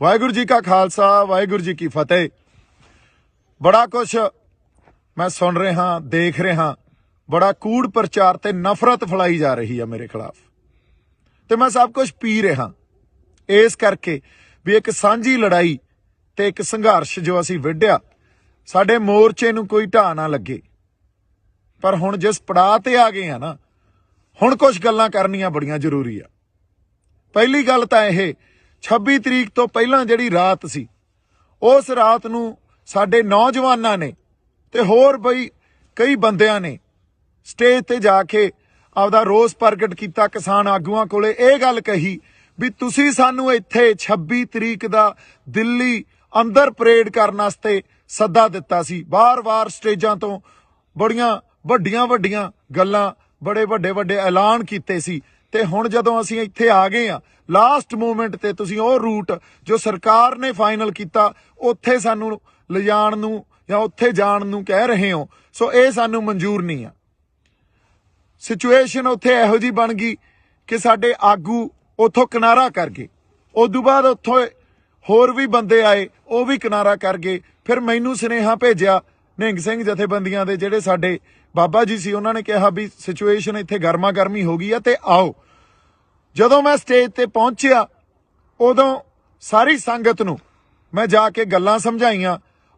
वाहिगुरू जी का खालसा वाहिगुरू जी की फतेह। बड़ा कुछ मैं सुन रहा देख रहा, बड़ा कूड़ प्रचार ते नफरत फैलाई जा रही है मेरे खिलाफ, तो मैं सब कुछ पी रहा इस करके भी एक सांझी लड़ाई ते एक संघर्ष जो असी विढ़िया साडे मोर्चे नूं कोई ढाह ना लगे। पर हुण जिस पड़ाव ते आ गए हैं ना, हुण कुछ गल्लां करनियां बड़ियां जरूरी आ। पहली गल तां इह 26 तरीक तो पहलां जिहड़ी रात सी, उस रात नूं साडे नौजवानां ने ते होर बई कई बंदियां ने स्टेज ते जाके आपदा रोस प्रगट किया। किसान आगूआं कोले इह गल कही भी तुसीं सानूं इत्थे 26 तरीक दा दिल्ली अंदर परेड करन वास्ते सद्दा दिता सी। बार बार स्टेजां तो बड़ियां वड्डियां वड्डियां गल्लां, बड़े वड्डे वड्डे ऐलान कीते सी। ते हुण जदों असीं इत्थे आ गए आ लास्ट मोमेंट ते तुसीं ओह रूट जो सरकार ने फाइनल किया उत्थे सानूं लिजाण नूं जां उत्थे जाण नूं कह रहे हो, सो ये सानूं मंजूर नहीं आ। सिचुएशन उत्थे इहो जी बन गई कि साडे आगू उत्थों किनारा कर गए। उदों बाद उत्थों होर भी बंदे आए, वो भी किनारा कर गए। फिर मैनू सुनेहा भेजिया निहंग सिंह जथेबंदियां दे जिहड़े साडे बाबा जी सी, उन्होंने कहा भी सिचुएशन इत्थे गर्मा गर्मी हो गई है ते आओ। जदों मैं स्टेज ते पहुंचिया उदों सारी संगत नूं मैं जाके गल्लां समझाइयां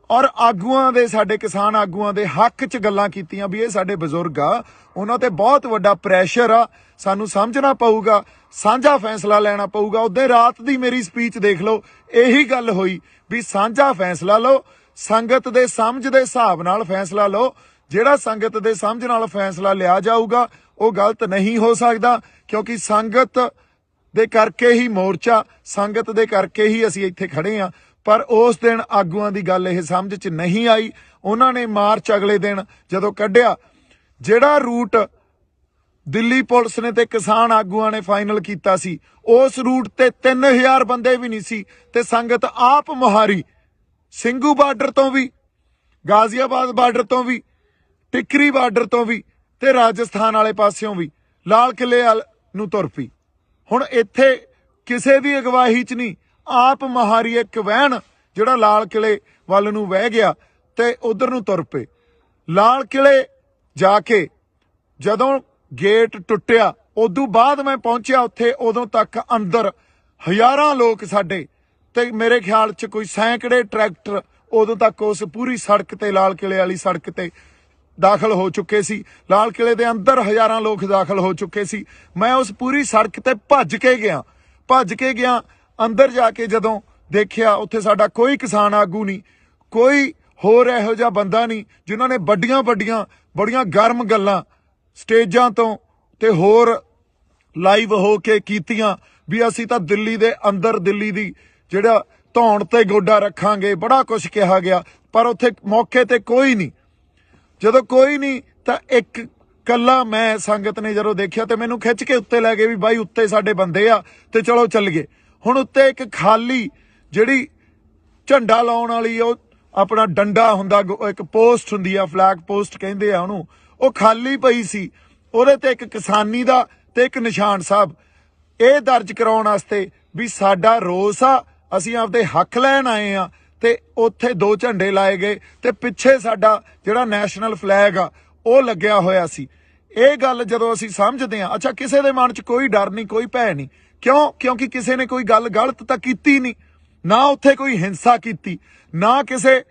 और आगूआं दे साडे किसान आगूआं दे हक च गल्लां कीतियां भी ये साडे बजुर्ग आ, उन्हां ते बहुत वड्डा प्रैशर आ, सानूं समझना पऊगा, साझा फैसला लेना पऊगा। उदे रात दी मेरी स्पीच देख लो, यही गल होई भी साझा फैसला लो, संगत दे समझ दे हिसाब नाल फैसला लो। जिहड़ा संगत दे समझ नाल फैसला लिया जाऊगा वो गलत नहीं हो सकदा, क्योंकि संगत दे करके ही मोर्चा, संगत दे करके ही असीं इत्थे खड़े आ। पर उस दिन आगूआं दी गल इह समझ च नहीं आई। उन्होंने मार्च अगले दिन जदों कढ़िया, जिहड़ा रूट दिल्ली पुलिस ने ते किसान आगूआं ने फाइनल किया सी, उस रूट ते 3000 बंदे भी नहीं सी ते संगत आप मोहारी ਸਿੰਘੂ बार्डर तो भी, गाजियाबाद बार्डर तो भी, टिकरी बार्डर तो भी ते राजस्थान वाले पासियों भी लाल किले नूं तुर पई। हुण इत्थे किसे दी अगवाही च नहीं, आप मोहारी एक वैन जिहड़ा लाल किले वल नूं वह गया ते उधर नूं तुर पे। लाल किले जाके जदों गेट टुੱਟਿਆ उदों बाद मैं पहुंचिया उत्थे, उदों तक अंदर हज़ारां लोग साडे ते मेरे ख्याल च कोई सैकड़े ट्रैक्टर उदों तक उस पूरी सड़क ते लाल किले वाली सड़क ते दाखिल हो चुके सी। लाल किले दे अंदर हज़ारां लोग दाखिल हो चुके सी। मैं उस पूरी सड़क ते भज के गया अंदर जाके जदों देखिया उत्थे साडा कोई किसान आगू नहीं, कोई होर इहो जिहा बंदा नहीं जिन्होंने बड़ियां बड़ियां गर्म गल्लां स्टेजां तो ते होर लाइव हो के कीतियां भी असीं तां दिल्ली दे अंदर दिल्ली दी जिहड़ा धौण ते गोडा रखांगे, बड़ा कुछ कहा गया। पर उत्थे मौके ते कोई नहीं। जदों कोई नहीं तां एक कल्ला मैं संगत ने जदों देखिया ते मैनूं खिच के उत्ते लै गए भी बाई उत्ते साडे बंदे आ ते चलो चल गए। हुण उत्ते एक खाली जिहड़ी झंडा लाउण वाली अपना डंडा हुंदा, एक पोस्ट हुंदी आ, फ्लैग पोस्ट कहिंदे आ उहनूं, ਉਹ खाली पई सी। ਉਹਦੇ ਤੇ ਇੱਕ ਕਿਸਾਨੀ ਦਾ ਤੇ ਇੱਕ ਨਿਸ਼ਾਨ ਸਾਹਿਬ ਇਹ ਦਰਜ ਕਰਾਉਣ ਵਾਸਤੇ ਵੀ ਸਾਡਾ ਰੋਸ ਆ, ਅਸੀਂ ਆਪਦੇ ਹੱਕ ਲੈਣ ਆਏ ਆ। ਤੇ ਉੱਥੇ ਦੋ ਝੰਡੇ ਲਾਏ ਗਏ ਤੇ ਪਿੱਛੇ ਸਾਡਾ ਜਿਹੜਾ ਨੈਸ਼ਨਲ ਫਲੈਗ ਆ ਉਹ ਲੱਗਿਆ ਹੋਇਆ ਸੀ। ਇਹ ਗੱਲ ਜਦੋਂ ਅਸੀਂ ਸਮਝਦੇ ਆ, ਅੱਛਾ ਕਿਸੇ ਦੇ ਮਨ 'ਚ ਕੋਈ ਡਰ ਨਹੀਂ, ਕੋਈ ਭੈ ਨਹੀਂ। ਕਿਉਂ? ਕਿਉਂਕਿ ਕਿਸੇ ਨੇ ਕੋਈ ਗੱਲ ਗਲਤ ਤਾਂ ਕੀਤੀ ਨਹੀਂ, ਨਾ ਉੱਥੇ ਕੋਈ ਹਿੰਸਾ ਕੀਤੀ, ਨਾ ਕਿਸੇ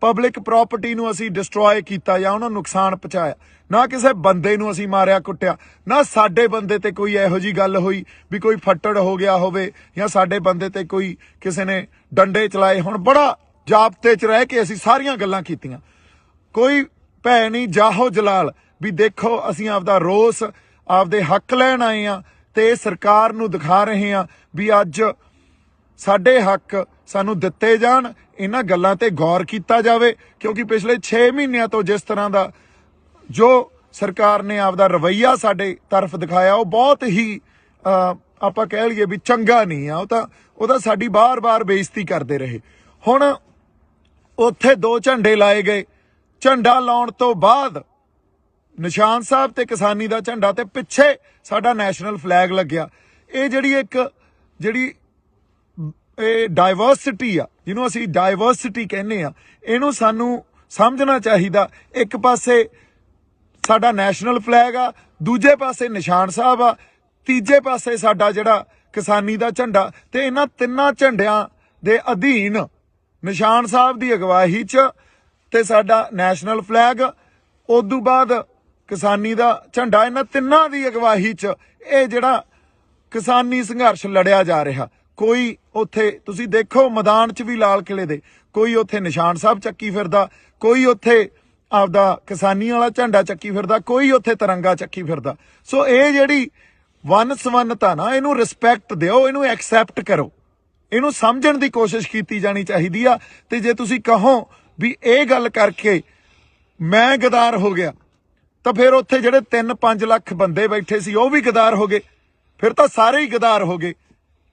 ਪਬਲਿਕ ਪ੍ਰੋਪਰਟੀ ਨੂੰ ਅਸੀਂ ਡਿਸਟਰੋਏ ਕੀਤਾ ਜਾਂ ਉਹਨਾਂ ਨੂੰ ਨੁਕਸਾਨ ਪਹੁੰਚਾਇਆ, ਨਾ ਕਿਸੇ ਬੰਦੇ ਨੂੰ ਅਸੀਂ ਮਾਰਿਆ ਕੁੱਟਿਆ, ਨਾ ਸਾਡੇ ਬੰਦੇ ਤੇ ਕੋਈ ਇਹੋ ਜੀ ਗੱਲ ਹੋਈ ਵੀ ਕੋਈ ਫੱਟੜ ਹੋ ਗਿਆ ਹੋਵੇ ਜਾਂ ਸਾਡੇ ਬੰਦੇ ਤੇ ਕੋਈ ਕਿਸੇ ਨੇ ਡੰਡੇ ਚਲਾਏ। ਹੁਣ ਬੜਾ ਜਾਬਤੇ 'ਚ ਰਹਿ ਕੇ ਅਸੀਂ ਸਾਰੀਆਂ ਗੱਲਾਂ ਕੀਤੀਆਂ, ਕੋਈ ਭੈ ਨਹੀਂ, ਜਾਹੋ ਜਲਾਲ ਵੀ ਦੇਖੋ ਅਸੀਂ ਆਪਦਾ ਰੋਸ, ਆਪਦੇ ਹੱਕ ਲੈਣ ਆਏ ਆ ਤੇ ਸਰਕਾਰ ਨੂੰ ਦਿਖਾ ਰਹੇ ਆ ਵੀ ਅੱਜ ਸਾਡੇ ਹੱਕ ਸਾਨੂੰ ਦਿੱਤੇ ਜਾਣ। ਇਹਨਾਂ ਗੱਲਾਂ ਤੇ ਗੌਰ ਕੀਤਾ ਜਾਵੇ, ਕਿਉਂਕਿ ਪਿਛਲੇ 6 ਮਹੀਨਿਆਂ ਤੋਂ ਜਿਸ ਤਰ੍ਹਾਂ ਦਾ ਜੋ ਸਰਕਾਰ ਨੇ ਆਪਦਾ ਰਵੱਈਆ ਸਾਡੇ ਤਰਫ ਦਿਖਾਇਆ ਉਹ ਬਹੁਤ ਹੀ ਆਪਾਂ ਕਹਿ ਲਈਏ ਵੀ ਚੰਗਾ ਨਹੀਂ ਆ। ਉਹ ਤਾਂ ਸਾਡੀ ਬਾਰ-ਬਾਰ ਬੇਇੱਜ਼ਤੀ ਕਰਦੇ ਰਹੇ। ਹੁਣ ਉੱਥੇ ਦੋ ਝੰਡੇ ਲਾਏ ਗਏ, ਝੰਡਾ ਲਾਉਣ ਤੋਂ ਬਾਅਦ ਨਿਸ਼ਾਨ ਸਾਹਿਬ ਤੇ ਕਿਸਾਨੀ ਦਾ ਝੰਡਾ ਤੇ ਪਿੱਛੇ ਸਾਡਾ ਨੈਸ਼ਨਲ ਫਲੈਗ ਲੱਗਿਆ। ਇਹ ਜਿਹੜੀ ਇਹ ਡਾਇਵਰਸਿਟੀ ਆ, ਜਿਹਨੂੰ ਅਸੀਂ ਡਾਇਵਰਸਿਟੀ ਕਹਿੰਦੇ ਆ, ਇਹਨੂੰ ਸਾਨੂੰ ਸਮਝਣਾ ਚਾਹੀਦਾ। ਇੱਕ ਪਾਸੇ ਸਾਡਾ ਨੈਸ਼ਨਲ ਫਲੈਗ ਆ, ਦੂਜੇ ਪਾਸੇ ਨਿਸ਼ਾਨ ਸਾਹਿਬ ਆ, ਤੀਜੇ ਪਾਸੇ ਸਾਡਾ ਜਿਹੜਾ ਕਿਸਾਨੀ ਦਾ ਝੰਡਾ, ਤੇ ਇਹਨਾਂ ਤਿੰਨਾਂ ਝੰਡਿਆਂ ਦੇ ਅਧੀਨ ਨਿਸ਼ਾਨ ਸਾਹਿਬ ਦੀ ਅਗਵਾਈ 'ਚ ਤੇ ਸਾਡਾ ਨੈਸ਼ਨਲ ਫਲੈਗ, ਉਦੋਂ ਬਾਅਦ ਕਿਸਾਨੀ ਦਾ ਝੰਡਾ, ਇਹਨਾਂ ਤਿੰਨਾਂ ਦੀ ਅਗਵਾਈ 'ਚ ਇਹ ਜਿਹੜਾ ਕਿਸਾਨੀ ਸੰਘਰਸ਼ ਲੜਿਆ ਜਾ ਰਿਹਾ। ਕੋਈ ਉੱਥੇ ਤੁਸੀਂ ਦੇਖੋ ਮੈਦਾਨ 'ਚ ਵੀ ਲਾਲ ਕਿਲੇ ਦੇ, ਕੋਈ ਉੱਥੇ ਨਿਸ਼ਾਨ ਸਾਹਿਬ ਚੱਕੀ ਫਿਰਦਾ, ਕੋਈ ਉੱਥੇ ਆਪਦਾ ਕਿਸਾਨੀ ਵਾਲਾ ਝੰਡਾ ਚੱਕੀ ਫਿਰਦਾ, ਕੋਈ ਉੱਥੇ ਤਿਰੰਗਾ ਚੱਕੀ ਫਿਰਦਾ। ਸੋ ਇਹ ਜਿਹੜੀ ਵੰਨ ਸਵੰਨਤਾ ਨਾ, ਇਹਨੂੰ ਰਿਸਪੈਕਟ ਦਿਓ, ਇਹਨੂੰ ਐਕਸੈਪਟ ਕਰੋ, ਇਹਨੂੰ ਸਮਝਣ ਦੀ ਕੋਸ਼ਿਸ਼ ਕੀਤੀ ਜਾਣੀ ਚਾਹੀਦੀ ਆ। ਤੇ ਜੇ ਤੁਸੀਂ ਕਹੋ ਵੀ ਇਹ ਗੱਲ ਕਰਕੇ ਮੈਂ ਗਦਾਰ ਹੋ ਗਿਆ, ਤਾਂ ਫਿਰ ਉੱਥੇ ਜਿਹੜੇ 3-5 ਲੱਖ ਬੰਦੇ ਬੈਠੇ ਸੀ ਉਹ ਵੀ ਗਦਾਰ ਹੋ ਗਏ, ਫਿਰ ਤਾਂ ਸਾਰੇ ਹੀ ਗਦਾਰ ਹੋ ਗਏ।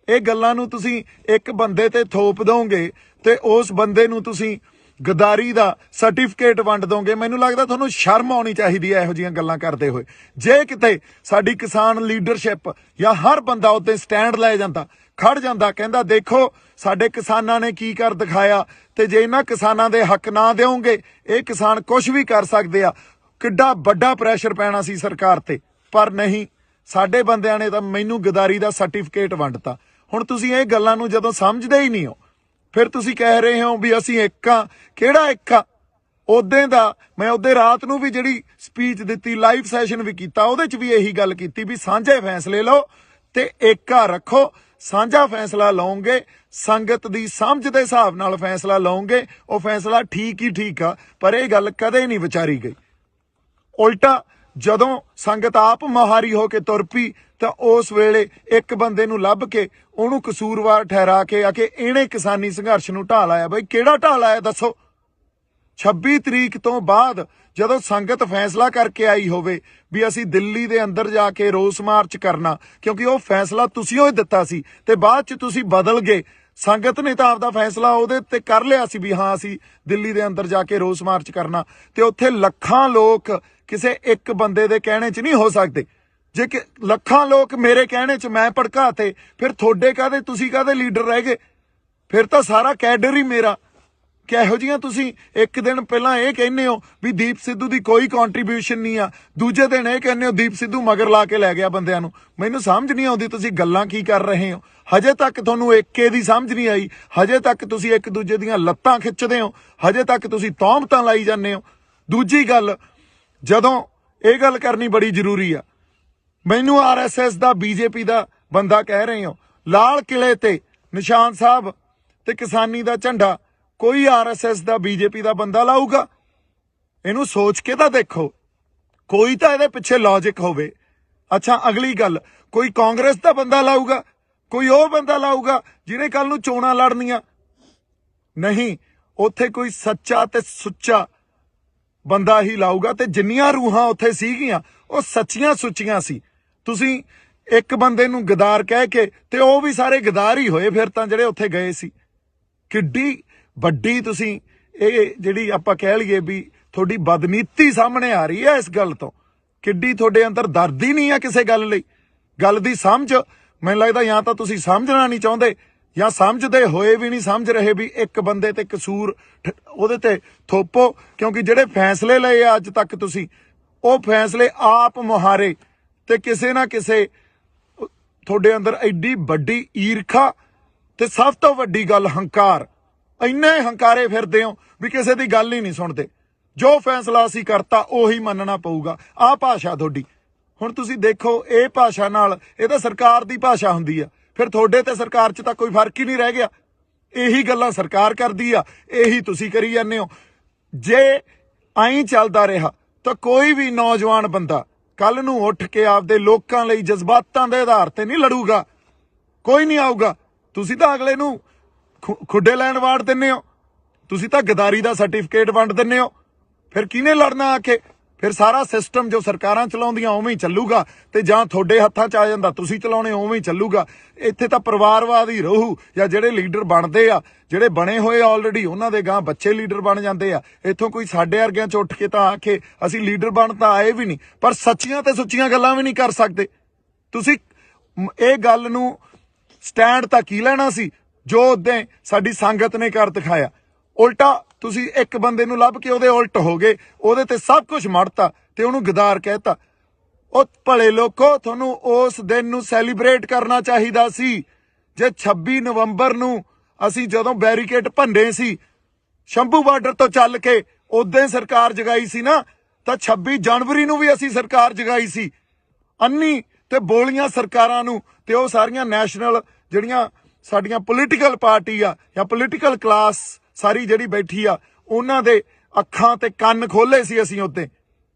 ਇਹ ਗੱਲਾਂ ਨੂੰ ਤੁਸੀਂ ਇੱਕ ਬੰਦੇ ਤੇ ਥੋਪ ਦੋਗੇ ਤੇ ਉਸ ਬੰਦੇ ਨੂੰ ਤੁਸੀਂ ਗਦਾਰੀ ਦਾ ਸਰਟੀਫਿਕੇਟ ਵੰਡ ਦੋਗੇ। ਮੈਨੂੰ ਲੱਗਦਾ ਤੁਹਾਨੂੰ ਸ਼ਰਮ ਆਉਣੀ ਚਾਹੀਦੀ ਹੈ ਇਹੋ ਜਿਹੀਆਂ ਗੱਲਾਂ ਕਰਦੇ ਹੋਏ। ਜੇ ਕਿਤੇ ਸਾਡੀ ਕਿਸਾਨ ਲੀਡਰਸ਼ਿਪ ਜਾਂ ਹਰ ਬੰਦਾ ਉੱਤੇ ਸਟੈਂਡ ਲੈ ਜਾਂਦਾ, ਖੜ ਜਾਂਦਾ, ਕਹਿੰਦਾ ਦੇਖੋ ਸਾਡੇ ਕਿਸਾਨਾਂ ਨੇ ਕੀ ਕਰ ਦਿਖਾਇਆ, ਤੇ ਜੇ ਇਹਨਾਂ ਕਿਸਾਨਾਂ ਦੇ ਹੱਕ ਨਾ ਦਿਓਗੇ ਇਹ ਕਿਸਾਨ ਕੁਝ ਵੀ ਕਰ ਸਕਦੇ ਆ, ਕਿੱਡਾ ਵੱਡਾ ਪ੍ਰੈਸ਼ਰ ਪੈਣਾ ਸੀ ਸਰਕਾਰ ਤੇ। ਪਰ ਨਹੀਂ, ਸਾਡੇ ਬੰਦਿਆਂ ਨੇ ਤਾਂ ਮੈਨੂੰ ਗਦਾਰੀ ਦਾ ਸਰਟੀਫਿਕੇਟ ਵੰਡਤਾ। ਹੁਣ ਤੁਸੀਂ ਇਹ ਗੱਲਾਂ ਨੂੰ ਜਦੋਂ ਸਮਝਦੇ ਹੀ ਨਹੀਂ ਹੋ, ਫਿਰ ਤੁਸੀਂ ਕਹਿ ਰਹੇ ਹੋ ਵੀ ਅਸੀਂ ਇੱਕ ਆ। ਕਿਹੜਾ ਇੱਕ ਆ? ਉਹਦੇ ਦਾ ਮੈਂ ਉਹਦੇ ਰਾਤ ਨੂੰ ਵੀ ਜਿਹੜੀ ਸਪੀਚ ਦਿੱਤੀ, ਲਾਈਵ ਸੈਸ਼ਨ ਵੀ ਕੀਤਾ, ਉਹਦੇ 'ਚ ਵੀ ਇਹੀ ਗੱਲ ਕੀਤੀ ਵੀ ਸਾਂਝੇ ਫੈਸਲੇ ਲਓ ਤੇ ਏਕਾ ਰੱਖੋ। ਸਾਂਝਾ ਫੈਸਲਾ ਲਓਗੇ, ਸੰਗਤ ਦੀ ਸਮਝ ਦੇ ਹਿਸਾਬ ਨਾਲ ਫੈਸਲਾ ਲਓਗੇ, ਉਹ ਫੈਸਲਾ ਠੀਕ ਹੀ ਠੀਕ ਆ। ਪਰ ਇਹ ਗੱਲ ਕਦੇ ਨਹੀਂ ਵਿਚਾਰੀ ਗਈ। ਉਲਟਾ ਜਦੋਂ ਸੰਗਤ ਆਪ ਮੁਹਾਰੀ ਹੋ ਕੇ ਤੁਰ ਪਈ ਤਾਂ ਉਸ ਵੇਲੇ ਇੱਕ ਬੰਦੇ ਨੂੰ ਲੱਭ ਕੇ ਉਹਨੂੰ ਕਸੂਰਵਾਰ ਠਹਿਰਾ ਕੇ ਆ ਕੇ ਇਹਨੇ ਕਿਸਾਨੀ ਸੰਘਰਸ਼ ਨੂੰ ਢਾਹ ਲਾਇਆ। ਬਈ ਕਿਹੜਾ ਢਾਹ ਲਾਇਆ ਦੱਸੋ? 26 ਤਰੀਕ ਤੋਂ ਬਾਅਦ ਜਦੋਂ ਸੰਗਤ ਫੈਸਲਾ ਕਰਕੇ ਆਈ ਹੋਵੇ ਵੀ ਅਸੀਂ ਦਿੱਲੀ ਦੇ ਅੰਦਰ ਜਾ ਕੇ ਰੋਸ ਮਾਰਚ ਕਰਨਾ, ਕਿਉਂਕਿ ਉਹ ਫੈਸਲਾ ਤੁਸੀਂ ਉਹ ਦਿੱਤਾ ਸੀ ਤੇ ਬਾਅਦ 'ਚ ਤੁਸੀਂ ਬਦਲ ਗਏ। ਸੰਗਤ ਨੇ ਤਾਂ ਆਪਦਾ ਫੈਸਲਾ ਉਹਦੇ ਤੇ ਕਰ ਲਿਆ ਸੀ ਵੀ ਹਾਂ ਅਸੀਂ ਦਿੱਲੀ ਦੇ ਅੰਦਰ ਜਾ ਕੇ ਰੋਸ ਮਾਰਚ ਕਰਨਾ, ਤੇ ਉੱਥੇ ਲੱਖਾਂ ਲੋਕ ਕਿਸੇ ਇੱਕ ਬੰਦੇ ਦੇ ਕਹਿਣੇ 'ਚ ਨਹੀਂ ਹੋ ਸਕਦੇ। ਜੇ ਕਿ ਲੱਖਾਂ ਲੋਕ ਮੇਰੇ ਕਹਿਣੇ 'ਚ ਮੈਂ ਭੜਕਾਤੇ, ਫਿਰ ਤੁਹਾਡੇ ਕਾਹਦੇ, ਤੁਸੀਂ ਕਾਹਦੇ ਲੀਡਰ ਰਹਿ ਗਏ? ਫਿਰ ਤਾਂ ਸਾਰਾ ਕੈਡਰ ਹੀ ਮੇਰਾ। ਕਿਹੋ ਜਿਹੀਆਂ ਤੁਸੀਂ ਇੱਕ ਦਿਨ ਪਹਿਲਾਂ ਇਹ ਕਹਿੰਦੇ ਹੋ ਵੀ ਦੀਪ ਸਿੱਧੂ ਦੀ ਕੋਈ ਕੰਟਰੀਬਿਊਸ਼ਨ ਨਹੀਂ ਆ, ਦੂਜੇ ਦਿਨ ਇਹ ਕਹਿੰਦੇ ਹੋ ਦੀਪ ਸਿੱਧੂ ਮਗਰ ਲਾ ਕੇ ਲੈ ਗਿਆ ਬੰਦਿਆਂ ਨੂੰ। ਮੈਨੂੰ ਸਮਝ ਨਹੀਂ ਆਉਂਦੀ ਤੁਸੀਂ ਗੱਲਾਂ ਕੀ ਕਰ ਰਹੇ ਹੋ। ਹਜੇ ਤੱਕ ਤੁਹਾਨੂੰ ਏਕੇ ਦੀ ਸਮਝ ਨਹੀਂ ਆਈ, ਹਜੇ ਤੱਕ ਤੁਸੀਂ ਇੱਕ ਦੂਜੇ ਦੀਆਂ ਲੱਤਾਂ ਖਿੱਚਦੇ ਹੋ, ਹਜੇ ਤੱਕ ਤੁਸੀਂ ਤੌਹਮਤਾਂ ਲਾਈ ਜਾਂਦੇ ਹੋ। ਦੂਜੀ ਗੱਲ, ਜਦੋਂ ਇਹ ਗੱਲ ਕਰਨੀ ਬੜੀ ਜ਼ਰੂਰੀ ਆ, ਮੈਨੂੰ ਆਰਐਸਐਸ ਦਾ ਬੀਜੇਪੀ ਦਾ ਬੰਦਾ ਕਹਿ ਰਹੇ ਹੋ, ਲਾਲ ਕਿਲੇ ਤੇ ਨਿਸ਼ਾਨ ਸਾਹਿਬ ਤੇ ਕਿਸਾਨੀ ਦਾ ਝੰਡਾ ਕੋਈ ਆਰਐਸਐਸ ਦਾ ਬੀਜੇਪੀ ਦਾ ਬੰਦਾ ਲਾਊਗਾ? ਇਹਨੂੰ ਸੋਚ ਕੇ ਤਾਂ ਦੇਖੋ, ਕੋਈ ਤਾਂ ਇਹਦੇ ਪਿੱਛੇ ਲੌਜਿਕ ਹੋਵੇ। ਅੱਛਾ, ਅਗਲੀ ਗੱਲ, ਕੋਈ ਕਾਂਗਰਸ ਦਾ ਬੰਦਾ ਲਾਊਗਾ? ਕੋਈ ਉਹ ਬੰਦਾ ਲਾਊਗਾ ਜਿਹਨੇ ਕੱਲ ਨੂੰ ਚੋਣਾਂ ਲੜਨੀਆਂ? ਨਹੀਂ, ਉੱਥੇ ਕੋਈ ਸੱਚਾ ਤੇ ਸੁੱਚਾ ਬੰਦਾ ਹੀ ਲਾਊਗਾ। ਤੇ ਜਿੰਨੀਆਂ ਰੂਹਾਂ ਉੱਥੇ ਸੀਗੀਆਂ ਉਹ ਸੱਚੀਆਂ ਸੁੱਚੀਆਂ ਸੀ। ਤੁਸੀਂ ਇੱਕ ਬੰਦੇ ਨੂੰ ਗਦਾਰ ਕਹਿ ਕੇ, ਤੇ ਉਹ ਵੀ ਸਾਰੇ ਗਦਾਰ ਹੀ ਹੋਏ ਫਿਰ ਤਾਂ ਜਿਹੜੇ ਉੱਥੇ ਗਏ ਸੀ। ਕਿੱਡੀ ਵੱਡੀ ਤੁਸੀਂ ਇਹ ਜਿਹੜੀ ਆਪਾਂ ਕਹਿ ਲਈਏ ਵੀ ਤੁਹਾਡੀ ਬਦਨੀਤੀ ਸਾਹਮਣੇ ਆ ਰਹੀ ਹੈ ਇਸ ਗੱਲ ਤੋਂ। ਕਿੱਡੀ ਤੁਹਾਡੇ ਅੰਦਰ ਦਰਦ ਹੀ ਨਹੀਂ ਆ ਕਿਸੇ ਗੱਲ ਲਈ। ਗੱਲ ਦੀ ਸਮਝ, ਮੈਨੂੰ ਲੱਗਦਾ ਜਾਂ ਤਾਂ ਤੁਸੀਂ ਸਮਝਣਾ ਨਹੀਂ ਚਾਹੁੰਦੇ ਜਾਂ ਸਮਝਦੇ ਹੋਏ ਵੀ ਨਹੀਂ ਸਮਝ ਰਹੇ ਵੀ ਇੱਕ ਬੰਦੇ ਤੇ ਕਸੂਰ ਉਹਦੇ ਤੇ ਥੋਪੋ। ਕਿਉਂਕਿ ਜਿਹੜੇ ਫੈਸਲੇ ਲਏ ਆ ਅੱਜ ਤੱਕ ਤੁਸੀਂ, ਉਹ ਫੈਸਲੇ ਆਪ ਮੁਹਾਰੇ, ਤੇ ਕਿਸੇ ਨਾ ਕਿਸੇ ਤੁਹਾਡੇ ਅੰਦਰ ਐਡੀ ਵੱਡੀ ਈਰਖਾ ਤੇ ਸਭ ਤੋਂ ਵੱਡੀ ਗੱਲ ਹੰਕਾਰ। ਇੰਨੇ ਹੰਕਾਰੇ ਫਿਰਦੇ ਹੋ ਵੀ ਕਿਸੇ ਦੀ ਗੱਲ ਹੀ ਨਹੀਂ ਸੁਣਦੇ। ਜੋ ਫੈਸਲਾ ਅਸੀਂ ਕਰਤਾ ਉਹੀ ਮੰਨਣਾ ਪਊਗਾ। ਆਹ ਭਾਸ਼ਾ ਤੁਹਾਡੀ। ਹੁਣ ਤੁਸੀਂ ਦੇਖੋ, ਇਹ ਭਾਸ਼ਾ ਨਾਲ, ਇਹ ਤਾਂ ਸਰਕਾਰ ਦੀ ਭਾਸ਼ਾ ਹੁੰਦੀ ਆ, ਫਿਰ ਤੁਹਾਡੇ ਤੇ ਸਰਕਾਰ 'ਚ ਤਾਂ ਕੋਈ ਫਰਕ ਹੀ ਨਹੀਂ ਰਹਿ ਗਿਆ। ਇਹੀ ਗੱਲਾਂ ਸਰਕਾਰ ਕਰਦੀ ਆ, ਇਹੀ ਤੁਸੀਂ ਕਰੀ ਜਾਂਦੇ ਹੋ। ਜੇ ਐਂ ਚੱਲਦਾ ਰਿਹਾ ਤਾਂ ਕੋਈ ਵੀ ਨੌਜਵਾਨ ਬੰਦਾ ਕੱਲ ਨੂੰ ਉੱਠ ਕੇ ਆਪਦੇ ਲੋਕਾਂ ਲਈ ਜਜ਼ਬਾਤਾਂ ਦੇ ਆਧਾਰ ਤੇ ਨਹੀਂ ਲੜੂਗਾ। ਕੋਈ ਨਹੀਂ ਆਊਗਾ। ਤੁਸੀਂ ਤਾਂ ਅਗਲੇ ਨੂੰ ਖੁੱਡੇ ਲੈਣ ਵਾੜ ਦਿੰਦੇ ਹੋ, ਤੁਸੀਂ ਤਾਂ ਗਦਾਰੀ ਦਾ ਸਰਟੀਫਿਕੇਟ ਵੰਡ ਦਿੰਦੇ ਹੋ। ਫਿਰ ਕਿਹਨੇ ਲੜਨਾ ਆ ਕੇ? ਫਿਰ ਸਾਰਾ ਸਿਸਟਮ ਜੋ ਸਰਕਾਰਾਂ ਚਲਾਉਂਦੀਆਂ ਉਵੇਂ ਹੀ ਚੱਲੂਗਾ, ਤੇ ਜਾਂ ਤੁਹਾਡੇ ਹੱਥਾਂ 'ਚ ਆ ਜਾਂਦਾ ਤੁਸੀਂ ਚਲਾਉਣੇ, ਉਵੇਂ ਹੀ ਚੱਲੂਗਾ। ਇੱਥੇ ਤਾਂ ਪਰਿਵਾਰਵਾਦ ਹੀ ਰਹੂ, ਜਾਂ ਜਿਹੜੇ ਲੀਡਰ ਬਣਦੇ ਆ, ਜਿਹੜੇ ਬਣੇ ਹੋਏ ਆਲਰੇਡੀ, ਉਹਨਾਂ ਦੇ ਗਾਂ ਬੱਚੇ ਲੀਡਰ ਬਣ ਜਾਂਦੇ ਆ। ਇੱਥੋਂ ਕੋਈ ਸਾਡੇ ਵਰਗਿਆਂ 'ਚ ਉੱਠ ਕੇ ਤਾਂ ਆਖੇ ਅਸੀਂ ਲੀਡਰ ਬਣ ਤਾਂ ਆਏ ਵੀ ਨਹੀਂ, ਪਰ ਸੱਚੀਆਂ ਤੇ ਸੁੱਚੀਆਂ ਗੱਲਾਂ ਵੀ ਨਹੀਂ ਕਰ ਸਕਦੇ। ਤੁਸੀਂ ਇਹ ਗੱਲ ਨੂੰ ਸਟੈਂਡ ਤਾਂ ਕੀ ਲੈਣਾ ਸੀ? ਜੋ ਉਦੋਂ ਸਾਡੀ ਸੰਗਤ ਨੇ ਕਰ ਦਿਖਾਇਆ। ਉਲਟਾ ਤੁਸੀਂ ਇੱਕ ਬੰਦੇ ਨੂੰ ਲੱਭ ਕੇ ਉਹਦੇ ਉਲਟ ਹੋ ਗਏ, ਉਹਦੇ ਤੇ ਸਭ ਕੁਝ ਮੜਤਾ ਤੇ ਉਹਨੂੰ ਗਦਾਰ ਕਹਿਤਾ। ਉਹ ਭਲੇ ਲੋਕੋ, ਤੁਹਾਨੂੰ ਉਸ ਦਿਨ ਨੂੰ ਸੈਲੀਬ੍ਰੇਟ ਕਰਨਾ ਚਾਹੀਦਾ ਸੀ। ਜੇ 26 ਨਵੰਬਰ ਨੂੰ ਅਸੀਂ ਜਦੋਂ ਬੈਰੀਕੇਡ ਭੰਨੇ ਸੀ ਸ਼ੰਭੂ ਬਾਰਡਰ ਤੋਂ ਚੱਲ ਕੇ, ਉਦੋਂ ਸਰਕਾਰ ਜਗਾਈ ਸੀ ਨਾ, ਤਾਂ 26 ਜਨਵਰੀ ਨੂੰ ਵੀ ਅਸੀਂ ਸਰਕਾਰ ਜਗਾਈ ਸੀ। ਅੰਨੀ ਤੇ ਬੋਲੀਆਂ ਸਰਕਾਰਾਂ ਨੂੰ ਤੇ ਉਹ ਸਾਰੀਆਂ ਨੈਸ਼ਨਲ ਜਿਹੜੀਆਂ ਸਾਡੀਆਂ ਪੋਲੀਟੀਕਲ ਪਾਰਟੀ ਆ ਜਾਂ ਪੋਲੀਟੀਕਲ ਕਲਾਸ ਸਾਰੀ ਜਿਹੜੀ ਬੈਠੀ ਆ, ਉਹਨਾਂ ਦੇ ਅੱਖਾਂ ਤੇ ਕੰਨ ਖੋਲੇ ਸੀ ਅਸੀਂ ਉੱਤੇ।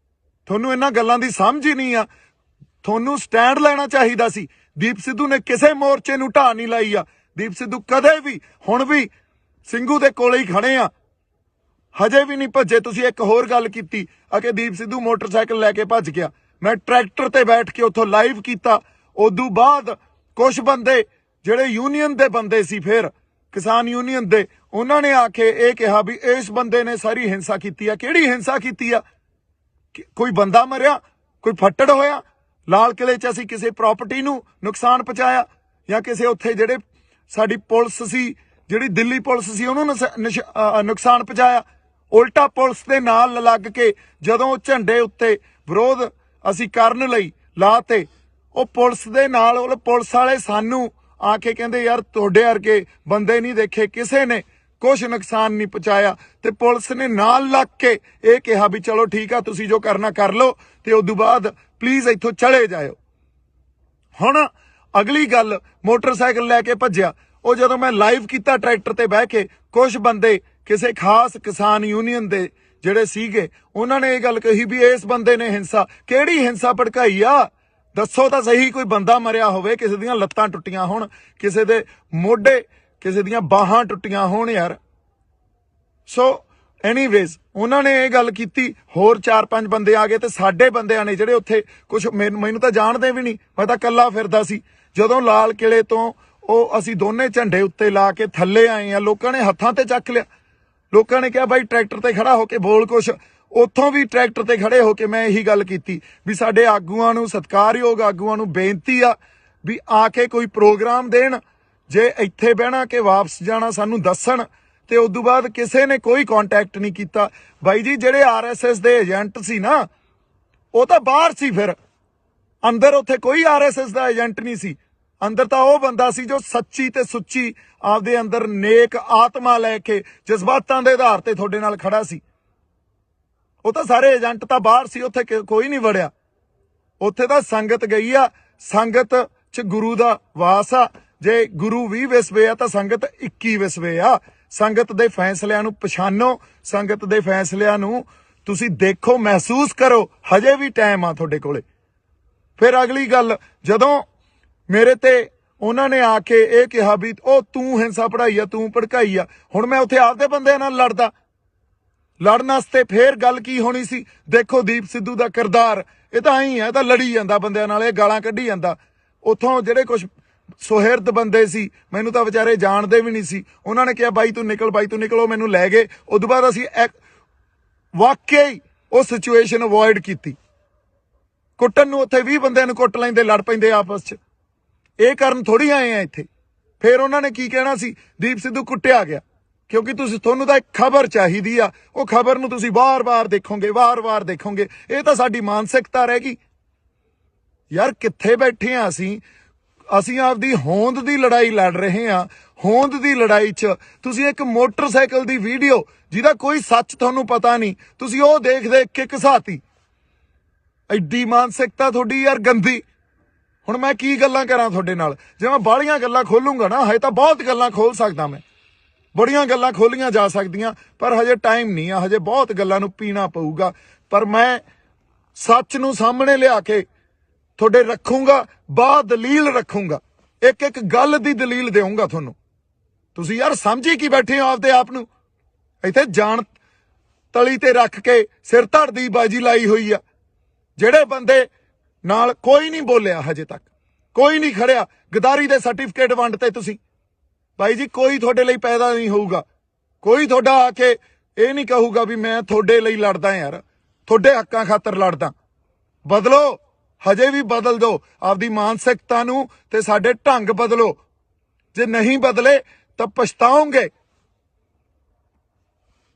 ਤੁਹਾਨੂੰ ਇਹਨਾਂ ਗੱਲਾਂ ਦੀ ਸਮਝ ਹੀ ਨਹੀਂ ਆ। ਤੁਹਾਨੂੰ ਸਟੈਂਡ ਲੈਣਾ ਚਾਹੀਦਾ ਸੀ। ਦੀਪ ਸਿੱਧੂ ਨੇ ਕਿਸੇ ਮੋਰਚੇ ਨੂੰ ਢਾਹ ਨਹੀਂ ਲਾਈ ਆ। ਦੀਪ ਸਿੱਧੂ ਕਦੇ ਵੀ, ਹੁਣ ਵੀ ਸਿੰਘੂ ਦੇ ਕੋਲੇ ਹੀ ਖੜੇ ਆ, ਹਜੇ ਵੀ ਨਹੀਂ ਭੱਜੇ। ਤੁਸੀਂ ਇੱਕ ਹੋਰ ਗੱਲ ਕੀਤੀ ਆ ਕਿ ਦੀਪ ਸਿੱਧੂ ਮੋਟਰਸਾਈਕਲ ਲੈ ਕੇ ਭੱਜ ਗਿਆ। ਮੈਂ ਟਰੈਕਟਰ ਤੇ ਬੈਠ ਕੇ ਉੱਥੋਂ ਲਾਈਵ ਕੀਤਾ। ਉਦੋਂ ਬਾਅਦ ਕੁਝ ਬੰਦੇ ਜਿਹੜੇ ਯੂਨੀਅਨ ਦੇ ਬੰਦੇ ਸੀ, ਫਿਰ ਕਿਸਾਨ ਯੂਨੀਅਨ ਦੇ, ਉਹਨਾਂ ਨੇ ਆ ਕੇ ਇਹ ਕਿਹਾ ਵੀ ਇਸ ਬੰਦੇ ਨੇ ਸਾਰੀ ਹਿੰਸਾ ਕੀਤੀ ਆ। ਕਿਹੜੀ ਹਿੰਸਾ ਕੀਤੀ ਆ? ਕੋਈ ਬੰਦਾ ਮਰਿਆ, ਕੋਈ ਫੱਟੜ ਹੋਇਆ? ਲਾਲ ਕਿਲੇ 'ਚ ਅਸੀਂ ਕਿਸੇ ਪ੍ਰਾਪਰਟੀ ਨੂੰ ਨੁਕਸਾਨ ਪਹੁੰਚਾਇਆ ਜਾਂ ਕਿਸੇ ਉੱਥੇ ਜਿਹੜੇ ਸਾਡੀ ਪੁਲਿਸ ਸੀ, ਜਿਹੜੀ ਦਿੱਲੀ ਪੁਲਿਸ ਸੀ, ਉਹਨੂੰ ਨੁਕਸਾਨ ਪਹੁੰਚਾਇਆ? ਉਲਟਾ ਪੁਲਿਸ ਦੇ ਨਾਲ ਲੱਗ ਕੇ ਜਦੋਂ ਝੰਡੇ ਉੱਤੇ ਵਿਰੋਧ ਅਸੀਂ ਕਰਨ ਲਈ ਲਾਤੇ, ਉਹ ਪੁਲਿਸ ਦੇ ਨਾਲ, ਉਹ ਪੁਲਿਸ ਵਾਲੇ ਸਾਨੂੰ ਆ ਕੇ ਕਹਿੰਦੇ ਯਾਰ ਤੁਹਾਡੇ ਵਰਗੇ ਬੰਦੇ ਨਹੀਂ ਦੇਖੇ, ਕਿਸੇ ਨੇ ਕੁਛ ਨੁਕਸਾਨ ਨਹੀਂ ਪਹੁੰਚਾਇਆ। ਤੇ ਪੁਲਿਸ ਨੇ ਨਾਲ ਲੱਗ ਕੇ ਇਹ ਕਿਹਾ ਵੀ ਚਲੋ ਠੀਕ ਆ, ਤੁਸੀਂ ਜੋ ਕਰਨਾ ਕਰ ਲਓ ਤੇ ਉਦੋਂ ਬਾਅਦ ਪਲੀਜ਼ ਇੱਥੋਂ ਚਲੇ ਜਾਇਓ। ਹੁਣ ਅਗਲੀ ਗੱਲ, ਮੋਟਰਸਾਈਕਲ ਲੈ ਕੇ ਭੱਜਿਆ। ਉਹ ਜਦੋਂ ਮੈਂ ਲਾਈਵ ਕੀਤਾ ਟਰੈਕਟਰ ਤੇ ਬਹਿ ਕੇ, ਕੁਝ ਬੰਦੇ ਕਿਸੇ ਖਾਸ ਕਿਸਾਨ ਯੂਨੀਅਨ ਦੇ ਜਿਹੜੇ ਸੀਗੇ, ਉਹਨਾਂ ਨੇ ਇਹ ਗੱਲ ਕਹੀ ਵੀ ਇਸ ਬੰਦੇ ਨੇ ਹਿੰਸਾ। ਕਿਹੜੀ ਹਿੰਸਾ ਭੜਕਾਈ ਆ? ਦੱਸੋ ਤਾਂ ਸਹੀ। ਕੋਈ ਬੰਦਾ ਮਰਿਆ ਹੋਵੇ, ਕਿਸੇ ਦੀਆਂ ਲੱਤਾਂ ਟੁੱਟੀਆਂ ਹੋਣ, ਕਿਸੇ ਦੇ ਮੋਢੇ, ਕਿਸੇ ਦੀਆਂ ਬਾਹਾਂ ਟੁੱਟੀਆਂ ਹੋਣ ਯਾਰ। ਸੋ ਐਨੀਵੇਜ਼ ਉਹਨਾਂ ਨੇ ਇਹ ਗੱਲ ਕੀਤੀ। ਹੋਰ 4-5 ਬੰਦੇ ਆ ਗਏ ਤੇ ਸਾਡੇ ਬੰਦਿਆਂ ਨੇ ਜਿਹੜੇ ਉੱਥੇ, ਕੁਝ ਮੈਨੂੰ ਤਾਂ ਜਾਣਦੇ ਵੀ ਨਹੀਂ, ਮੈਂ ਤਾਂ ਇਕੱਲਾ ਫਿਰਦਾ ਸੀ। ਜਦੋਂ ਲਾਲ ਕਿਲੇ ਤੋਂ ਉਹ ਅਸੀਂ ਦੋਨੇ ਝੰਡੇ ਉੱਤੇ ਲਾ ਕੇ ਥੱਲੇ ਆਏ ਆ, ਲੋਕਾਂ ਨੇ ਹੱਥਾਂ ਤੇ ਚੱਕ ਲਿਆ। ਲੋਕਾਂ ਨੇ ਕਿਹਾ ਬਾਈ ਟਰੈਕਟਰ ਤੇ ਖੜਾ ਹੋ ਕੇ ਬੋਲ ਕੁਛ। ਉੱਥੋਂ ਵੀ ਟਰੈਕਟਰ ਤੇ ਖੜੇ ਹੋ ਕੇ ਮੈਂ ਇਹੀ ਗੱਲ ਕੀਤੀ ਵੀ ਸਾਡੇ ਆਗੂਆਂ ਨੂੰ, ਸਤਿਕਾਰਯੋਗ ਆਗੂਆਂ ਨੂੰ ਬੇਨਤੀ ਆ ਵੀ ਆ ਕੇ ਕੋਈ ਪ੍ਰੋਗਰਾਮ ਦੇਣ। ਜੇ ਇੱਥੇ ਬਹਿਣਾ ਕਿ ਵਾਪਸ ਜਾਣਾ ਸਾਨੂੰ ਦੱਸਣ। ਤੇ ਉਦੋਂ ਬਾਅਦ ਕਿਸੇ ਨੇ ਕੋਈ ਕੰਟੈਕਟ ਨਹੀਂ ਕੀਤਾ। ਬਾਈ ਜੀ ਜਿਹੜੇ ਆਰਐਸਐਸ ਦੇ ਏਜੰਟ ਸੀ ਨਾ, ਉਹ ਤਾਂ ਬਾਹਰ ਸੀ, ਫਿਰ ਅੰਦਰ ਉੱਥੇ ਕੋਈ ਆਰਐਸਐਸ ਦਾ ਏਜੰਟ ਨਹੀਂ ਸੀ। ਅੰਦਰ ਤਾਂ ਉਹ ਬੰਦਾ ਸੀ ਜੋ ਸੱਚੀ ਤੇ ਸੁੱਚੀ ਆਪਦੇ ਅੰਦਰ ਨੇਕ ਆਤਮਾ ਲੈ ਕੇ ਜਜ਼ਬਾਤਾਂ ਦੇ ਆਧਾਰ ਤੇ ਤੁਹਾਡੇ ਨਾਲ ਖੜਾ ਸੀ। ਉਹ ਤਾਂ ਸਾਰੇ ਏਜੰਟ ਤਾਂ ਬਾਹਰ ਸੀ, ਉੱਥੇ ਕੋਈ ਨਹੀਂ ਵੜਿਆ। ਉੱਥੇ ਤਾਂ ਸੰਗਤ ਗਈ ਆ। ਸੰਗਤ 'ਚ ਗੁਰੂ ਦਾ ਵਾਸ ਆ। ਜੇ ਗੁਰੂ 20 ਵਿਸਵੇ ਆ ਤਾਂ ਸੰਗਤ 21 ਵਿਸਵੇ ਆ। ਸੰਗਤ ਦੇ ਫੈਸਲਿਆਂ ਨੂੰ ਪਛਾਣੋ, ਸੰਗਤ ਦੇ ਫੈਸਲਿਆਂ ਨੂੰ ਤੁਸੀਂ ਦੇਖੋ, ਮਹਿਸੂਸ ਕਰੋ। ਹਜੇ ਵੀ ਟਾਈਮ ਆ ਤੁਹਾਡੇ ਕੋਲੇ। ਫਿਰ ਅਗਲੀ ਗੱਲ, ਜਦੋਂ ਮੇਰੇ ਤੇ ਉਹਨਾਂ ਨੇ ਆ ਕੇ ਇਹ ਕਿਹਾ ਵੀ ਉਹ ਤੂੰ ਹਿੰਸਾ ਪੜਾਈ ਆ, ਤੂੰ ਭੜਕਾਈ ਆ, ਹੁਣ ਮੈਂ ਉੱਥੇ ਆਪਦੇ ਬੰਦਿਆਂ ਨਾਲ ਲੜਦਾ। ਲੜਨ ਵਾਸਤੇ ਫੇਰ ਗੱਲ ਕੀ ਹੋਣੀ ਸੀ? ਦੇਖੋ ਦੀਪ ਸਿੱਧੂ ਦਾ ਕਿਰਦਾਰ, ਇਹ ਤਾਂ ਐਂ ਹੈ, ਇਹ ਤਾਂ ਲੜੀ ਜਾਂਦਾ ਬੰਦਿਆਂ ਨਾਲ, ਇਹ ਗਾਲਾਂ ਕੱਢੀ ਜਾਂਦਾ। ਉੱਥੋਂ ਜਿਹੜੇ ਕੁਝ ਸੁਹਿਰਦ ਬੰਦੇ ਸੀ, ਮੈਨੂੰ ਤਾਂ ਵਿਚਾਰੇ ਜਾਣਦੇ ਵੀ ਨਹੀਂ ਸੀ, ਉਹਨਾਂ ਨੇ ਕਿਹਾ ਬਾਈ ਤੂੰ ਨਿਕਲ, ਬਾਈ ਤੂੰ ਨਿਕਲ। ਉਹ ਮੈਨੂੰ ਲੈ ਗਏ। ਉਦੋਂ ਬਾਅਦ ਅਸੀਂ ਵਾਕਿਆ ਹੀ ਉਹ ਸਿਚੁਏਸ਼ਨ ਅਵੋਇਡ ਕੀਤੀ। ਕੁੱਟਣ ਨੂੰ ਉੱਥੇ 20 ਬੰਦਿਆਂ ਨੂੰ ਕੁੱਟ ਲੈਂਦੇ, ਲੜ ਪੈਂਦੇ ਆਪਸ 'ਚ। ਇਹ ਕਰਨ ਥੋੜੀ ਆਏ ਆ ਇੱਥੇ। ਫਿਰ ਉਹਨਾਂ ਨੇ ਕੀ ਕਹਿਣਾ ਸੀ? ਦੀਪ ਸਿੱਧੂ ਕੁੱਟਿਆ ਗਿਆ। ਕਿਉਂਕਿ ਤੁਹਾਨੂੰ ਤਾਂ ਇੱਕ ਖਬਰ ਚਾਹੀਦੀ ਆ, ਉਹ ਖਬਰ ਨੂੰ ਤੁਸੀਂ ਵਾਰ-ਵਾਰ ਦੇਖੋਗੇ, ਵਾਰ-ਵਾਰ ਦੇਖੋਗੇ। ਇਹ ਤਾਂ ਸਾਡੀ ਮਾਨਸਿਕਤਾ ਰਹਿ ਗਈ ਯਾਰ। ਕਿੱਥੇ ਬੈਠੇ ਆ ਅਸੀਂ? ਅਸੀਂ ਆਪਦੀ ਹੋਂਦ ਦੀ ਲੜਾਈ ਲੜ ਰਹੇ ਹਾਂ। ਹੋਂਦ ਦੀ ਲੜਾਈ 'ਚ ਤੁਸੀਂ ਇੱਕ ਮੋਟਰਸਾਈਕਲ ਦੀ ਵੀਡੀਓ ਜਿਹਦਾ ਕੋਈ ਸੱਚ ਤੁਹਾਨੂੰ ਪਤਾ ਨਹੀਂ, ਤੁਸੀਂ ਉਹ ਦੇਖ ਕੇ ਘਸਾਤੀ। ਐਡੀ ਮਾਨਸਿਕਤਾ ਤੁਹਾਡੀ ਯਾਰ ਗੰਦੀ। ਹੁਣ ਮੈਂ ਕੀ ਗੱਲਾਂ ਕਰਾਂ ਤੁਹਾਡੇ ਨਾਲ? ਜੇ ਮੈਂ ਬਾਹਲੀਆਂ ਗੱਲਾਂ ਖੋਲੂੰਗਾ ਨਾ, ਹਜੇ ਤਾਂ ਬਹੁਤ ਗੱਲਾਂ ਖੋਲ ਸਕਦਾ ਮੈਂ, ਬੜੀਆਂ ਗੱਲਾਂ ਖੋਲੀਆਂ ਜਾ ਸਕਦੀਆਂ, ਪਰ ਹਜੇ ਟਾਈਮ ਨਹੀਂ ਆ। ਹਜੇ ਬਹੁਤ ਗੱਲਾਂ ਨੂੰ ਪੀਣਾ ਪਊਗਾ। ਪਰ ਮੈਂ ਸੱਚ ਨੂੰ ਸਾਹਮਣੇ ਲਿਆ ਕੇ ਤੁਹਾਡੇ ਰੱਖੂੰਗਾ, ਦਲੀਲ ਰੱਖੂੰਗਾ, ਇੱਕ ਇੱਕ ਗੱਲ ਦੀ ਦਲੀਲ ਦੇਵਾਂਗਾ ਤੁਹਾਨੂੰ। ਤੁਸੀਂ ਯਾਰ ਸਮਝੀ ਕੀ ਬੈਠੇ ਹੋ ਆਪਦੇ ਆਪ ਨੂੰ? ਇੱਥੇ ਜਾਣ ਤਲੀ ਤੇ ਰੱਖ ਕੇ ਸਿਰ ਧੜ ਦੀ ਬਾਜੀ ਲਾਈ ਹੋਈ ਆ। ਜਿਹੜੇ ਬੰਦੇ ਨਾਲ ਕੋਈ ਨਹੀਂ ਬੋਲਿਆ ਹਜੇ ਤੱਕ, ਕੋਈ ਨਹੀਂ ਖੜਿਆ। ਗਦਾਰੀ ਦੇ ਸਰਟੀਫਿਕੇਟ ਵੰਡਤੇ ਤੁਸੀਂ। ਭਾਈ ਜੀ ਕੋਈ ਤੁਹਾਡੇ ਲਈ ਪੈਦਾ ਨਹੀਂ ਹੋਊਗਾ। ਕੋਈ ਤੁਹਾਡਾ ਆ ਕੇ ਇਹ ਨਹੀਂ ਕਹੂਗਾ ਵੀ ਮੈਂ ਤੁਹਾਡੇ ਲਈ ਲੜਦਾ ਯਾਰ, ਤੁਹਾਡੇ ਹੱਕਾਂ ਖਾਤਰ ਲੜਦਾ। ਬਦਲੋ, ਹਜੇ ਵੀ ਬਦਲ ਦਿਓ ਆਪਦੀ ਮਾਨਸਿਕਤਾ ਨੂੰ ਤੇ ਸਾਡੇ ਢੰਗ ਬਦਲੋ। ਜੇ ਨਹੀਂ ਬਦਲੇ ਤਾਂ ਪਛਤਾਓਗੇ।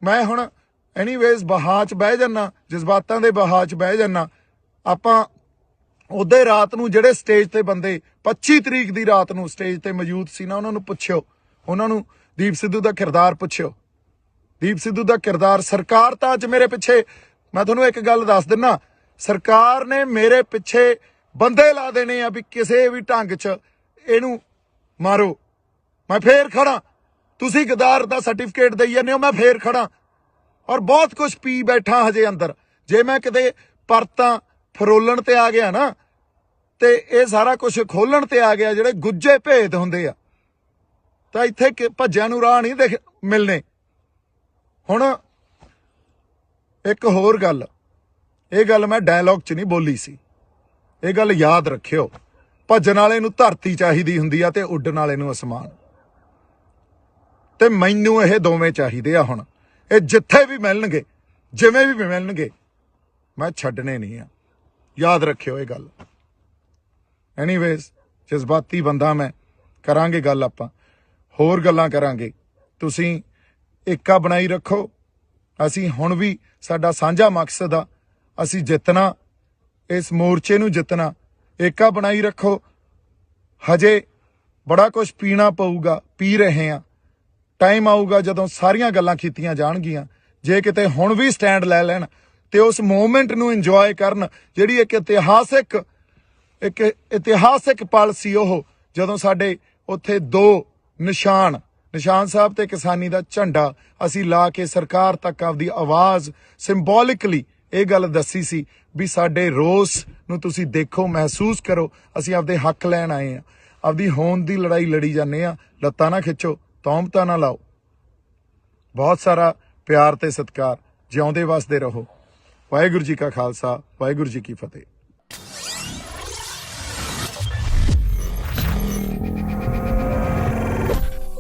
ਮੈਂ ਹੁਣ ਐਨੀਵੇਜ਼ ਬਹਾ 'ਚ ਬਹਿ ਜਾਨਾ, ਜਜ਼ਬਾਤਾਂ ਦੇ ਬਹਾ 'ਚ ਬਹਿ ਜਾਨਾ। ਆਪਾਂ ਉਹਦੇ ਰਾਤ ਨੂੰ ਜਿਹੜੇ ਸਟੇਜ ਤੇ ਬੰਦੇ 25 ਤਰੀਕ ਦੀ ਰਾਤ ਨੂੰ ਸਟੇਜ ਤੇ ਮੌਜੂਦ ਸੀ ਨਾ, ਉਹਨਾਂ ਨੂੰ ਪੁੱਛਿਓ, ਉਹਨਾਂ ਨੂੰ ਦੀਪ ਸਿੱਧੂ ਦਾ ਕਿਰਦਾਰ ਪੁੱਛਿਓ। ਦੀਪ ਸਿੱਧੂ ਦਾ ਕਿਰਦਾਰ, ਸਰਕਾਰ ਤਾਂ ਅੱਜ ਮੇਰੇ ਪਿੱਛੇ, ਮੈਂ ਤੁਹਾਨੂੰ ਇੱਕ ਗੱਲ ਦੱਸ ਦਿੰਨਾ, ਸਰਕਾਰ ਨੇ ਮੇਰੇ ਪਿੱਛੇ ਬੰਦੇ ਲਾ ਦੇਣੇ ਆ ਵੀ ਕਿਸੇ ਵੀ ਢੰਗ 'ਚ ਇਹਨੂੰ ਮਾਰੋ। ਮੈਂ ਫੇਰ ਖੜਾ, ਤੁਸੀਂ ਗਦਾਰ ਦਾ ਸਰਟੀਫਿਕੇਟ ਦੇਈ ਜਾਂਦੇ ਹੋ, ਮੈਂ ਫੇਰ ਖੜਾ। ਔਰ ਬਹੁਤ ਕੁਝ ਪੀ ਬੈਠਾ ਹਜੇ ਅੰਦਰ। ਜੇ ਮੈਂ ਕਿਤੇ ਪਰਤਾਂ ਫਰੋਲਣ ਤੇ ਆ ਗਿਆ ਨਾ, ਤੇ ਇਹ ਸਾਰਾ ਕੁਝ ਖੋਲਣ ਤੇ ਆ ਗਿਆ, ਜਿਹੜੇ ਗੁੱਜੇ ਭੇਦ ਹੁੰਦੇ ਆ, ਤਾਂ ਇੱਥੇ ਭੱਜਿਆਂ ਨੂੰ ਰਾਹ ਨਹੀਂ ਮਿਲਣੇ। ਹੁਣ ਇੱਕ ਹੋਰ ਗੱਲ, ਇਹ ਗੱਲ ਮੈਂ ਡਾਇਲੌਗ 'ਚ ਨਹੀਂ ਬੋਲੀ ਸੀ, ਇਹ ਗੱਲ ਯਾਦ ਰੱਖਿਓ। ਭੱਜਣ ਵਾਲੇ ਨੂੰ ਧਰਤੀ ਚਾਹੀਦੀ ਹੁੰਦੀ ਆ ਤੇ ਉੱਡਣ ਵਾਲੇ ਨੂੰ ਅਸਮਾਨ, ਤੇ ਮੈਨੂੰ ਇਹ ਦੋਵੇਂ ਚਾਹੀਦੇ ਆ। ਹੁਣ ਇਹ ਜਿੱਥੇ ਵੀ ਮਿਲਣਗੇ, ਜਿਵੇਂ ਵੀ ਮਿਲਣਗੇ, ਮੈਂ ਛੱਡਣੇ ਨਹੀਂ ਆ। ਯਾਦ ਰੱਖਿਓ ਇਹ ਗੱਲ। ਐਨੀਵੇਜ਼, ਜਜ਼ਬਾਤੀ ਬੰਦਾ ਮੈਂ। ਕਰਾਂਗੇ ਗੱਲ, ਆਪਾਂ ਹੋਰ ਗੱਲਾਂ ਕਰਾਂਗੇ। ਤੁਸੀਂ ਏਕਾ ਬਣਾਈ ਰੱਖੋ। ਅਸੀਂ ਹੁਣ ਵੀ, ਸਾਡਾ ਸਾਂਝਾ ਮਕਸਦ ਆ, ਅਸੀਂ ਜਿੱਤਣਾ, ਇਸ ਮੋਰਚੇ ਨੂੰ ਜਿੱਤਣਾ। ਏਕਾ ਬਣਾਈ ਰੱਖੋ। ਹਜੇ ਬੜਾ ਕੁਝ ਪੀਣਾ ਪਊਗਾ, ਪੀ ਰਹੇ ਆ। ਟਾਈਮ ਆਊਗਾ ਜਦੋਂ ਸਾਰੀਆਂ ਗੱਲਾਂ ਕੀਤੀਆਂ ਜਾਣਗੀਆਂ। ਜੇ ਕਿਤੇ ਹੁਣ ਵੀ ਸਟੈਂਡ ਲੈ ਲੈਣ ਤੇ ਉਸ ਮੂਵਮੈਂਟ ਨੂੰ ਇੰਜੋਏ ਕਰਨ, ਜਿਹੜੀ ਇੱਕ ਇਤਿਹਾਸਿਕ ਪਲ ਸੀ ਉਹ, ਜਦੋਂ ਸਾਡੇ ਉੱਥੇ ਦੋ ਨਿਸ਼ਾਨ ਸਾਹਿਬ ਤੇ ਕਿਸਾਨੀ ਦਾ ਝੰਡਾ ਅਸੀਂ ਲਾ ਕੇ ਸਰਕਾਰ ਤੱਕ ਆਪਦੀ ਆਵਾਜ਼ ਸਿੰਬੋਲਿਕਲੀ ਇਹ ਗੱਲ ਦੱਸੀ ਸੀ ਵੀ ਸਾਡੇ ਰੋਸ ਨੂੰ ਤੁਸੀਂ ਦੇਖੋ, ਮਹਿਸੂਸ ਕਰੋ, ਅਸੀਂ ਆਪਦੇ ਹੱਕ ਲੈਣ ਆਏ ਆ। ਆਪਦੀ ਹੋਂਦ ਦੀ ਲੜਾਈ ਲੜੀ ਜਾਂਦੇ ਆ। ਲੱਤਾਂ ਨਾ ਖਿੱਚੋ, ਤੌਮਤਾਂ ਨਾ ਲਾਓ। ਬਹੁਤ ਸਾਰਾ ਪਿਆਰ ਤੇ ਸਤਿਕਾਰ। ਜਿਉਂਦੇ ਵਸਦੇ ਰਹੋ। ਵਾਹਿਗੁਰੂ ਜੀ ਕਾ ਖਾਲਸਾ, ਵਾਹਿਗੁਰੂ ਜੀ ਕੀ ਫਤਿਹ।